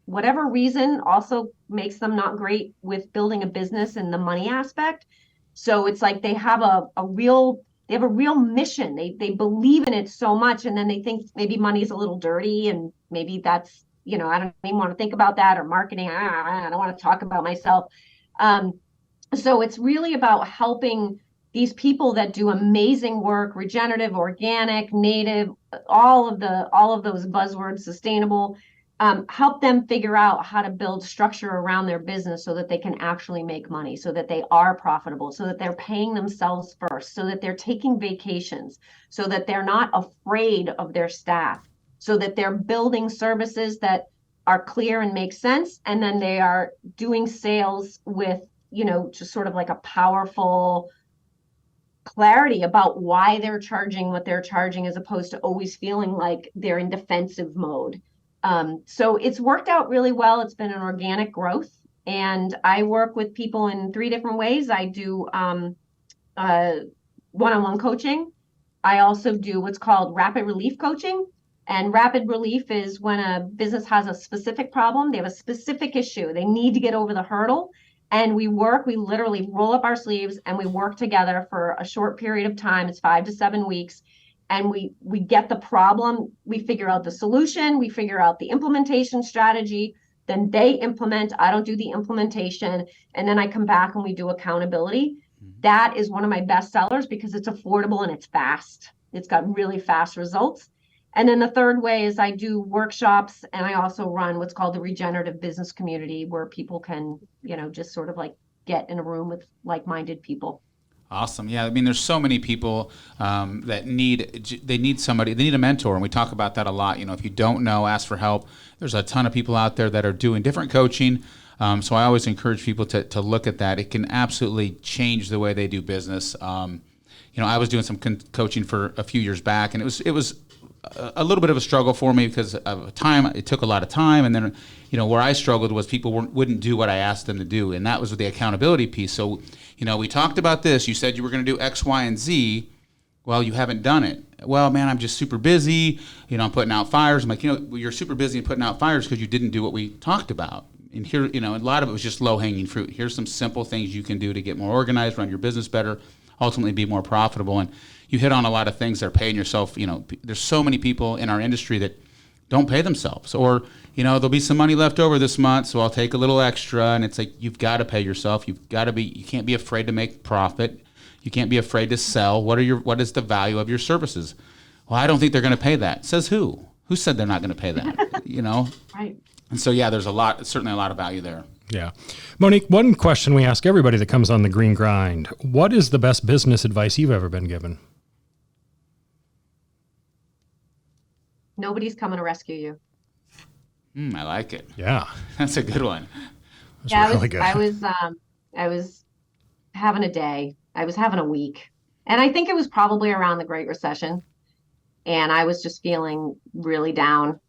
whatever reason also makes them not great with building a business and the money aspect. So it's like they have a real mission. They believe in it so much, and then they think maybe money is a little dirty, and maybe that's, I don't even want to think about that, or marketing. I don't want to talk about myself. So it's really about helping these people that do amazing work, regenerative, organic, native, all of those buzzwords, sustainable, help them figure out how to build structure around their business so that they can actually make money, so that they are profitable, so that they're paying themselves first, so that they're taking vacations, so that they're not afraid of their staff, so that they're building services that are clear and make sense, and then they are doing sales with just sort of like a powerful clarity about why they're charging what they're charging, as opposed to always feeling like they're in defensive mode. So it's worked out really well. It's been an organic growth. And I work with people in 3 different ways. I do one-on-one coaching. I also do what's called rapid relief coaching. And rapid relief is when a business has a specific problem, they have a specific issue, they need to get over the hurdle. And we literally roll up our sleeves and we work together for a short period of time. It's 5 to 7 weeks. And we get the problem, we figure out the solution, we figure out the implementation strategy, then they implement, I don't do the implementation, and then I come back and we do accountability. That is one of my best sellers because it's affordable and it's fast. It's got really fast results. And then the third way is I do workshops, and I also run what's called the regenerative business community, where people can, just sort of like get in a room with like-minded people. Awesome. Yeah. I mean, there's so many people that need somebody, they need a mentor. And we talk about that a lot. If you don't know, ask for help. There's a ton of people out there that are doing different coaching. So I always encourage people to look at that. It can absolutely change the way they do business. I was doing some coaching for a few years back, and it was a little bit of a struggle for me because of time. It took a lot of time. And then, where I struggled was people wouldn't do what I asked them to do. And that was the accountability piece. So, we talked about this. You said you were going to do X, Y, and Z. Well, you haven't done it. Well, man, I'm just super busy. I'm putting out fires. I'm like, you're super busy and putting out fires because you didn't do what we talked about. And here, a lot of it was just low-hanging fruit. Here's some simple things you can do to get more organized, run your business better, ultimately be more profitable. And you hit on a lot of things that are paying yourself. There's so many people in our industry that don't pay themselves, or there'll be some money left over this month, so I'll take a little extra. And it's like, you've got to pay yourself. You can't be afraid to make profit. You can't be afraid to sell. What is the value of your services? Well, I don't think they're going to pay that. Says who? Who said they're not going to pay that? Right. And so there's certainly a lot of value there. Yeah. Monique, one question we ask everybody that comes on the Green Grind: what is the best business advice you've ever been given? Nobody's coming to rescue you. I like it. Yeah. That's a good one. That's really good. I was having a day. I was having a week. And I think it was probably around the Great Recession. And I was just feeling really down.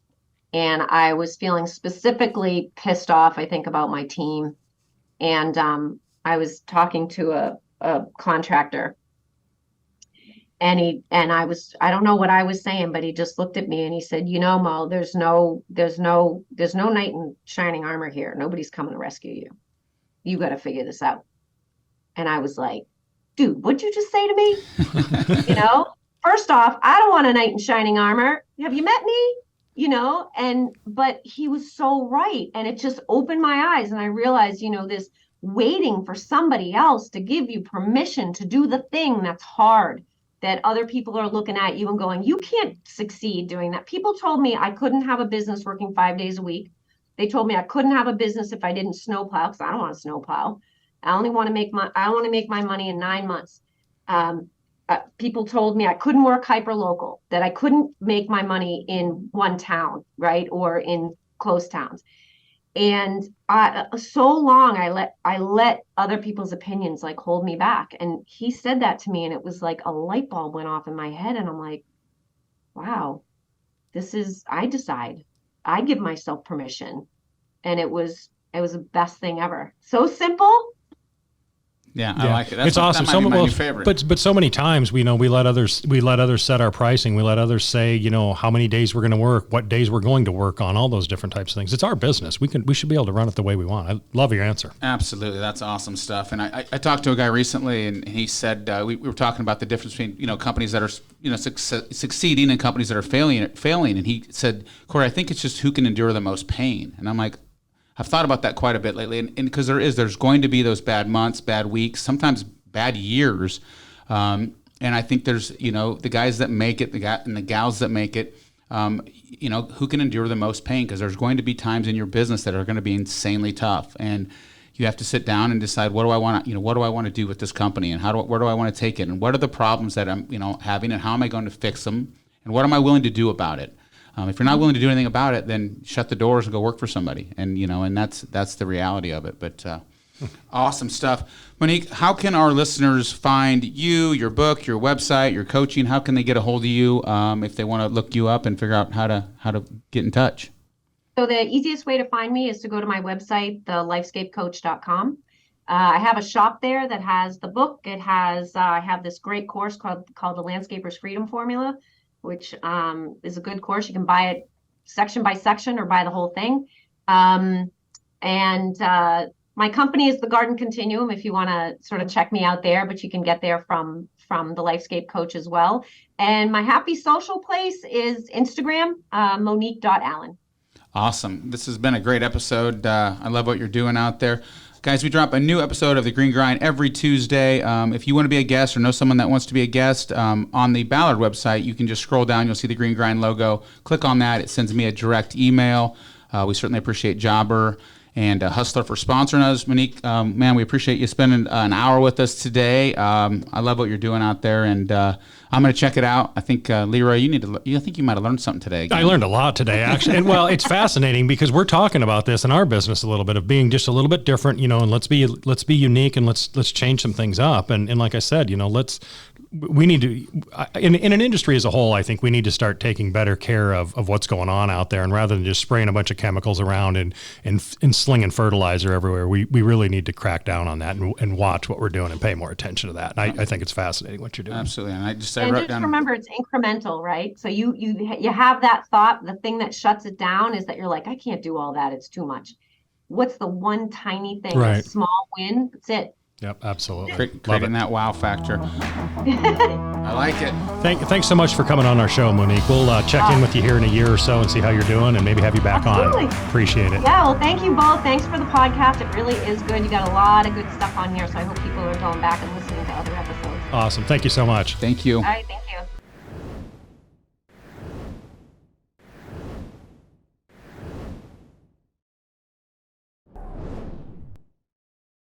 And I was feeling specifically pissed off, I think, about my team. And I was talking to a contractor. And I don't know what I was saying, but he just looked at me and he said, Mo, there's no knight in shining armor here. Nobody's coming to rescue you. You got to figure this out. And I was like, dude, what'd you just say to me? First off, I don't want a knight in shining armor. Have you met me? But he was so right. And it just opened my eyes. And I realized, this waiting for somebody else to give you permission to do the thing that's hard, that other people are looking at you and going, you can't succeed doing that. People told me I couldn't have a business working 5 days a week. They told me I couldn't have a business if I didn't snowplow, because I don't want to snowplow. I want to make my money in 9 months. People told me I couldn't work hyper local, that I couldn't make my money in one town, right, or in close towns. And so long I let other people's opinions like hold me back. And he said that to me, and it was like a light bulb went off in my head, and I'm like, wow, I decide. I give myself permission. And it was the best thing ever. So simple. Yeah, I like it. It's awesome. That might be my new favorite. But so many times we let others set our pricing. We let others say, how many days we're going to work, what days we're going to work on, all those different types of things. It's our business. We should be able to run it the way we want. I love your answer. Absolutely, that's awesome stuff. And I talked to a guy recently, and he said we were talking about the difference between companies that are succeeding and companies that are failing. And he said, Kory, I think it's just who can endure the most pain. And I'm like, I've thought about that quite a bit lately, and because there's going to be those bad months, bad weeks, sometimes bad years, and I think there's the guys that make it, and the gals that make it, who can endure the most pain, because there's going to be times in your business that are going to be insanely tough, and you have to sit down and decide, what do I want to do with this company, and where do I want to take it, and what are the problems that I'm having, and how am I going to fix them, and what am I willing to do about it. If you're not willing to do anything about it, then shut the doors and go work for somebody. And and that's the reality of it. But Awesome stuff. Monique, how can our listeners find you, your book, your website, your coaching? How can they get a hold of you if they want to look you up and figure out how to get in touch? So the easiest way to find me is to go to my website, thelifescapecoach.com. I have a shop there that has the book. It has I have this great course called the Landscaper's Freedom Formula, which is a good course. You can buy it section by section or buy the whole thing. And my company is the Garden Continuum, if you want to sort of check me out there, but you can get there from the Life-Scape Coach as well. And my happy social place is Instagram, Monique.Allen. Awesome. This has been a great episode. I love what you're doing out there. Guys, we drop a new episode of The Green Grind every Tuesday. If you want to be a guest or know someone that wants to be a guest, on the Ballard website, you can just scroll down. You'll see the Green Grind logo. Click on that. It sends me a direct email. We certainly appreciate Jobber and Hustler for sponsoring us. Monique, man, we appreciate you spending an hour with us today. I love what you're doing out there, and I'm going to check it out. I think, LeRoy, I think you might have learned something today. Again. I learned a lot today, actually. And well, it's fascinating because we're talking about this in our business a little bit of being just a little bit different, and let's be unique and let's change some things up. And like I said, we need to, in an industry as a whole, I think we need to start taking better care of what's going on out there. And rather than just spraying a bunch of chemicals around and slinging fertilizer everywhere, we really need to crack down on that and watch what we're doing and pay more attention to that. And I think it's fascinating what you're doing. Absolutely. And just remember, it's incremental, right? So you have that thought, the thing that shuts it down is that you're like, I can't do all that. It's too much. What's the one tiny thing, right. A small win? That's it. Yep, absolutely. Creating that wow factor. I like it. Thanks so much for coming on our show, Monique. We'll check in with you here in a year or so and see how you're doing and maybe have you back on. Appreciate it. Yeah, well, thank you both. Thanks for the podcast. It really is good. You got a lot of good stuff on here, so I hope people are going back and listening to other episodes. Awesome. Thank you so much. Thank you. All right, thank you.